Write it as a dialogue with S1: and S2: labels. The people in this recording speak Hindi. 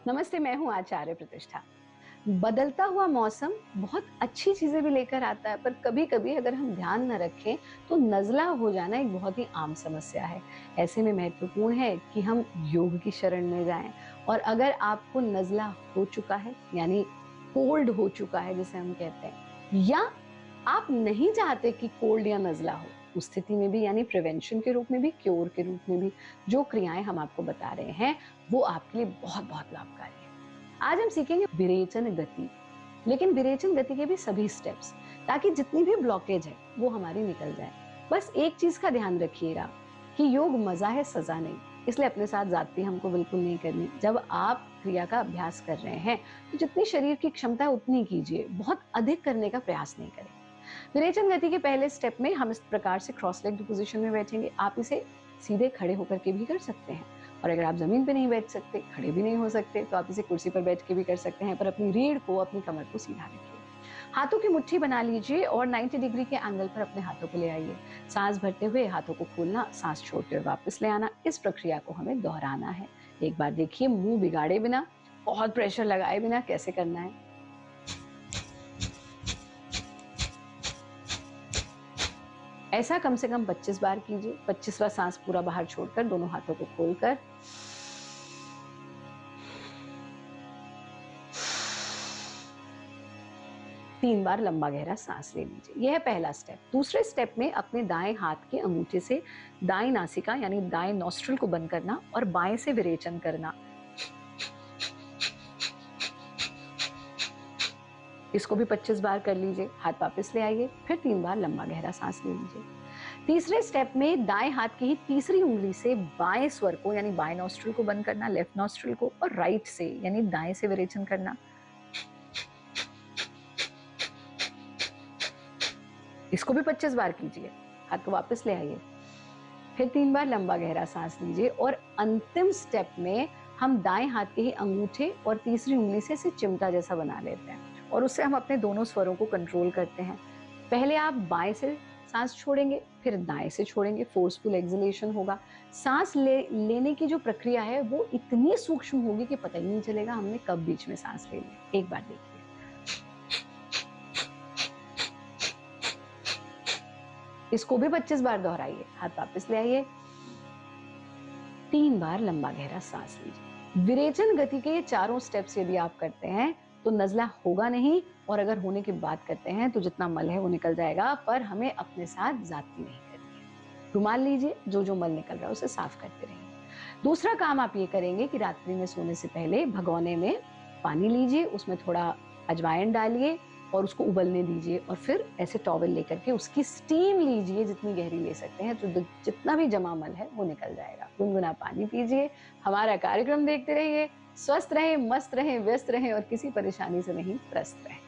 S1: नमस्ते, मैं हूँ आचार्य प्रतिष्ठा। बदलता हुआ मौसम बहुत अच्छी चीज़ें भी लेकर आता है, पर कभी-कभी अगर हम ध्यान न रखें, तो नज़ला हो जाना एक बहुत ही आम समस्या है। ऐसे में महत्वपूर्ण है कि हम योग की शरण में जाएँ और अगर आपको नज़ला हो चुका है, यानी कोल्ड हो चुका है जिसे हम कहते हैं, या आप नहीं चाहते कि कोल्ड या नज़ला हो, उस स्थिति में भी यानी प्रिवेंशन के रूप में भी, क्योर के रूप में भी, जो क्रियाएँ हम आपको बता रहे हैं, वो आपके लिए बहुत-बहुत लाभकारी है। आज हम सीखेंगे विरेचन गति, लेकिन विरेचन गति के भी सभी स्टेप्स, ताकि जितनी भी ब्लॉकेज है वो हमारी निकल जाए। बस एक चीज का ध्यान रखिएगा कि योग मजा है, सजा नहीं। इसलिए अपने साथ ज्यादती हमको बिल्कुल नहीं करनी। जब आप क्रिया का अभ्यास कर रहे हैं तो जितनी शरीर की क्षमता है उतनी कीजिए, बहुत अधिक करने का प्रयास नहीं करें। विरेचन गति के पहले स्टेप में हम इस प्रकार से क्रॉस लेग्ड पोजीशन में बैठेंगे। आप इसे सीधे खड़े होकर के भी कर सकते हैं, और अगर आप जमीन पे नहीं बैठ सकते, खड़े भी नहीं हो सकते, तो आप इसे कुर्सी पर बैठ के भी कर सकते हैं, पर अपनी रीढ़ को, अपनी कमर को सीधा रखिए। हाथों की मुट्ठी बना लीजिए और 90 डिग्री के एंगल पर अपने हाथों को ले आइए। सांस भरते हुए हाथों को खोलना, सांस छोड़ते हुए वापस ले आना। इस प्रक्रिया को हमें दोहराना है। एक बार देखिए, मुंह बिगाड़े बिना, बहुत प्रेशर लगाए बिना कैसे करना है। ऐसा कम से कम 25 बार कीजिए। 25वां सांस पूरा बाहर छोड़कर दोनों हाथों को खोलकर 3 बार लंबा गहरा सांस ले लीजिए। यह है पहला स्टेप। दूसरे स्टेप में अपने दाएं हाथ के अंगूठे से दाएं नासिका यानी दाएं नॉस्ट्रिल को बंद करना और बाएं से विरेचन करना। इसको भी 25 बार कर लीजिए। हाथ वापस ले आइए, फिर 3 बार लंबा गहरा सांस ले लीजिए। तीसरे स्टेप में दाएं हाथ की ही तीसरी उंगली से बाएं स्वर को यानी बाएं नॉस्ट्रिल को बंद करना, लेफ्ट नॉस्ट्रिल को, और राइट से यानी दाएं से विरेचन करना। इसको भी 25 बार कीजिए। हाथ को वापस ले आइए, फिर 3 बार लंबा गहरा सांस लीजिए, और अंतिम स्टेप में हम दाएं हाथ के ही अंगूठे और तीसरी उंगली से इसे चिमटा जैसा बना लेते हैं, और उससे हम अपने दोनों स्वरों को कंट्रोल करते हैं। पहले आप बाएं से सांस छोड़ेंगे, फिर दाएं से छोड़ेंगे, फोर्सफुल एक्सलेशन होगा। सांस लेने की जो प्रक्रिया है वो इतनी सूक्ष्म होगी कि पता ही नहीं चलेगा हमने कब बीच में सांस ले ली। एक बार देखिए। इसको भी 25 बार दोहराइए। हाथ वापस ले आइए, 3 बार लंबा गहरा सांस लीजिए। विरेचन गति के ये चारों स्टेप्स यदि आप करते हैं तो नज़ला होगा नहीं, और अगर होने की बात करते हैं तो जितना मल है वो निकल जाएगा, पर हमें अपने साथ ज्यादती नहीं करनी है। रुमाल लीजिए, जो जो मल निकल रहा है उसे साफ करते रहिए। दूसरा काम आप ये करेंगे कि रात्रि में सोने से पहले भगोने में पानी लीजिए, उसमें थोड़ा अजवाइन डालिए और उसको उबलने दीजिए, और फिर ऐसे टॉवल लेकर के उसकी स्टीम लीजिए, जितनी गहरी ले सकते हैं, तो जितना भी जमा मल है वो निकल जाएगा। गुनगुना पानी पीजिए। हमारा कार्यक्रम देखते रहिए। स्वस्थ रहें, मस्त रहें, व्यस्त रहें और किसी परेशानी से नहीं त्रस्त रहें।